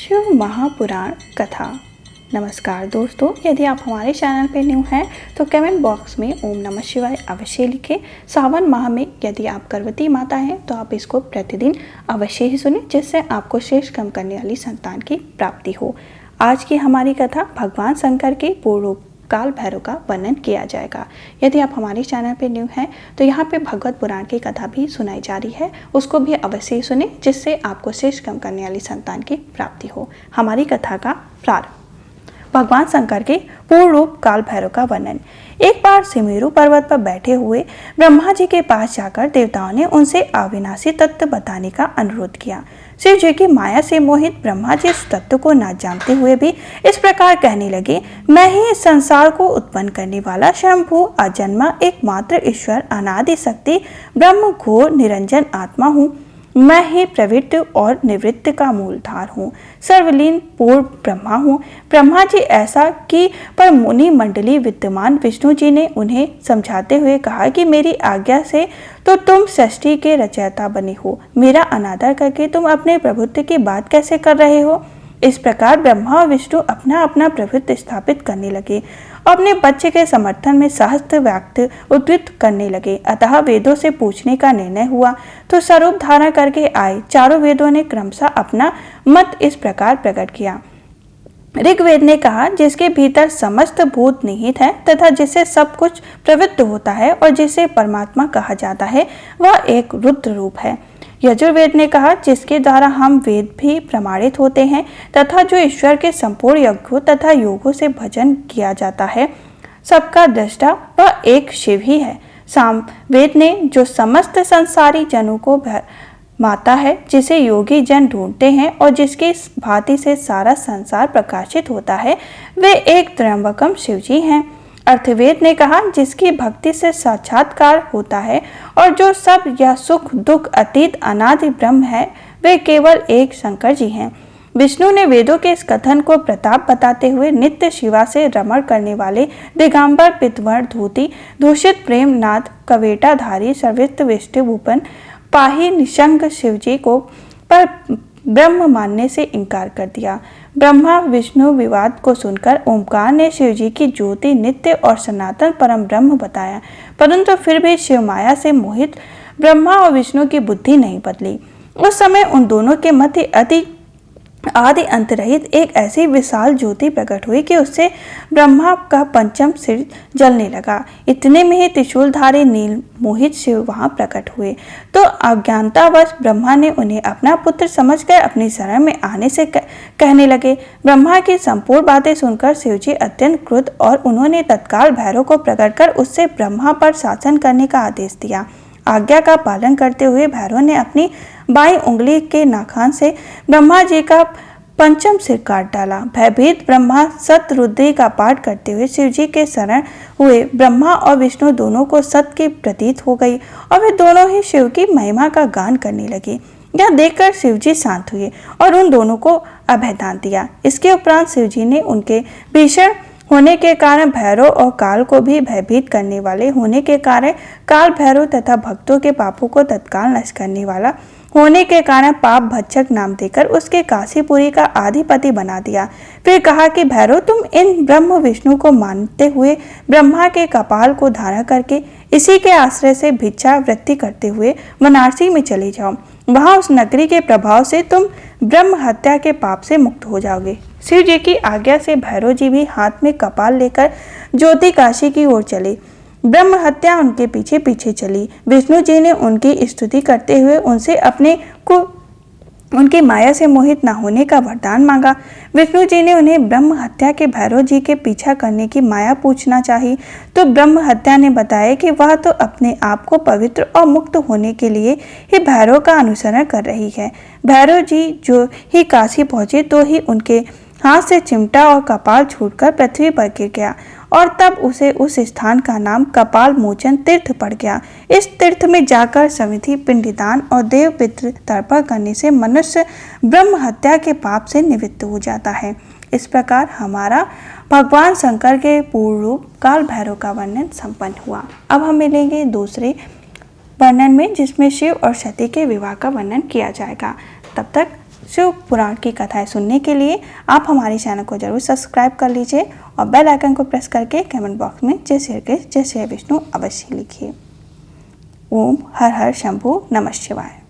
शिव महापुराण कथा। नमस्कार दोस्तों, यदि आप हमारे चैनल पर न्यू हैं तो कमेंट बॉक्स में ओम नमः शिवाय अवश्य लिखें। सावन माह में यदि आप गर्भवती माता हैं तो आप इसको प्रतिदिन अवश्य ही सुनें, जिससे आपको शेष कम करने वाली संतान की प्राप्ति हो। आज की हमारी कथा भगवान शंकर के पूर्व काल भैरव का वर्णन किया जाएगा। यदि आप हमारे चैनल पर न्यू हैं तो यहाँ पे भगवत पुराण की कथा भी सुनाई जा रही है, उसको भी अवश्य सुने, जिससे आपको शेष कम करने वाली संतान की प्राप्ति हो। हमारी कथा का प्रारंभ। भगवान शंकर के पूर्ण रूप काल भैरव का वर्णन। एक बार सिमेरु पर्वत पर बैठे हुए ब्रह्मा जी के पास जाकर देवताओं ने उनसे अविनाशी तत्व बताने का अनुरोध किया। शिव जी की माया से मोहित ब्रह्मा जी इस तत्व को न जानते हुए भी इस प्रकार कहने लगे, मैं ही इस संसार को उत्पन्न करने वाला शंभु अजन्मा एकमात्र ईश्वर अनादि शक्ति ब्रह्म घोर निरंजन आत्मा हूँ। मैं ही प्रवृत्त और निवृत्त का मूलधार हूँ, सर्वलीन पूर्ण ब्रह्मा हूँ। ब्रह्मा जी ऐसा कि पर मुनि मंडली विद्यमान विष्णु जी ने उन्हें समझाते हुए कहा कि मेरी आज्ञा से तो तुम सृष्टि के रचयिता बने हो, मेरा अनादर करके तुम अपने प्रभुत्व की बात कैसे कर रहे हो। इस प्रकार ब्रह्मा और विष्णु अपना अपना प्रभुत्व स्थापित करने लगे, अपने बच्चे के समर्थन में सहस्त्र वाक्य उद्धृत करने लगे। अतः वेदों से पूछने का निर्णय हुआ तो स्वरूप धारण करके आए चारों वेदों ने क्रमशः अपना मत इस प्रकार प्रकट किया। ऋग्वेद ने कहा, जिसके भीतर समस्त भूत निहित है तथा जिससे सब कुछ प्रवृत्त होता है और जिसे परमात्मा कहा जाता है, वह एक रुद्र रूप है। यजुर्वेद ने कहा, जिसके द्वारा हम वेद भी प्रमाणित होते हैं तथा जो ईश्वर के संपूर्ण यज्ञों तथा योगों से भजन किया जाता है, सबका दृष्टा वह एक शिव ही है। सामवेद ने जो समस्त संसारी जनों को माता है, जिसे योगी जन ढूंढते हैं और जिसकी भांति से सारा संसार प्रकाशित होता है, वे एक त्र्यंबकम शिव जी हैं। अर्थवेद ने कहा, जिसकी भक्ति से साक्षात्कार होता है और जो सब या सुख दुख अतीत अनादि ब्रह्म है, वे केवल एक शंकर जी हैं। विष्णु ने वेदों के इस कथन को प्रताप बताते हुए नित्य शिवा से रमण करने वाले दिगंबर पितवर्ण धोती दूषित प्रेमनाथ कवेटाधारी सर्वित विष्णु भूपन पाही निशंग शिव जी को पर ब्रह्म मानने से इनकार कर दिया। ब्रह्मा विष्णु विवाद को सुनकर ओमकार ने शिव जी की ज्योति नित्य और सनातन परम ब्रह्म बताया, परंतु फिर भी शिव माया से मोहित ब्रह्मा और विष्णु की बुद्धि नहीं बदली। उस समय उन दोनों के मध्य आदि अंत रहित एक ऐसी विशाल ज्योति प्रकट हुई कि उससे ब्रह्मा का पंचम सिर जलने लगा। इतने में ही त्रिशूलधारी नील मोहित शिव वहां प्रकट हुए तो अज्ञानतावश ब्रह्मा ने उन्हें अपना पुत्र समझकर अपनी शरण में आने से कहने लगे। ब्रह्मा की संपूर्ण बातें सुनकर शिव जी अत्यंत क्रुद्ध और उन्होंने तत्काल भैरव को प्रकट कर उससे ब्रह्मा पर शासन करने का आदेश दिया। आज्ञा का पालन करते हुए भैरव ने अपनी बाईं उंगली के नाखून से ब्रह्मा जी का पंचम सिर काट डाला। भयभीत ब्रह्मा सतरुद्री का पाठ करते हुए शिव जी के शरण हुए। ब्रह्मा और विष्णु दोनों को सत की प्रतीत हो गई और वे दोनों ही शिव की महिमा का गान करने लगे। यह देखकर शिव जी शांत हुए और उन दोनों को अभयदान दिया। इसके उपरांत शिव जी ने उनके भीषण होने के कारण भैरव और काल को भी भयभीत करने वाले होने के कारण काल भैरव तथा भक्तों के पापों को तत्काल नष्ट करने वाला होने के कारण पाप भक्षक नाम देकर उसके काशीपुरी का अधिपति बना दिया। फिर कहा कि भैरव, तुम इन ब्रह्म विष्णु को मानते हुए ब्रह्मा के कपाल को धारण करके इसी के आश्रय से भिक्षा वृत्ति करते हुए वाराणसी में चले जाओ। वहां उस नगरी के प्रभाव से तुम ब्रह्म हत्या के पाप से मुक्त हो जाओगे। शिव जी की आज्ञा से भैरव जी भी हाथ में कपाल लेकर ज्योति काशी की ओर चले। ब्रह्म हत्या उनके पीछे पीछे चली। विष्णु जी ने उनकी स्तुति करते हुए उनसे अपने को उनकी माया से मोहित न होने का वरदान मांगा। विष्णु जी ने उन्हें ब्रह्म हत्या के भैरव जी के पीछा करने की माया पूछना चाहिए तो ब्रह्म हत्या ने बताया कि वह तो अपने आप को पवित्र और मुक्त होने के लिए ही भैरव का अनुसरण कर रही है। भैरव जी जो ही काशी पहुंचे तो ही उनके हाथ से चिमटा और कपाल छूटकर पृथ्वी पर गिर गया और तब उसे उस स्थान का नाम कपाल मोचन तीर्थ पड़ गया। इस तीर्थ में जाकर समिधि पिंडदान और देव पितृ तर्पण करने से मनुष्य ब्रह्म हत्या के पाप से निवृत्त हो जाता है। इस प्रकार हमारा भगवान शंकर के पूर्ण रूप काल भैरव का वर्णन संपन्न हुआ। अब हम मिलेंगे दूसरे वर्णन में, जिसमें शिव और सती के विवाह का वर्णन किया जाएगा। तब तक शिव पुराण की कथाएं सुनने के लिए आप हमारे चैनल को जरूर सब्सक्राइब कर लीजिए और बेल आइकन को प्रेस करके कमेंट बॉक्स में जय श्री कृष्ण जय श्री विष्णु अवश्य लिखिए। ओम हर हर शंभु नमः शिवाय।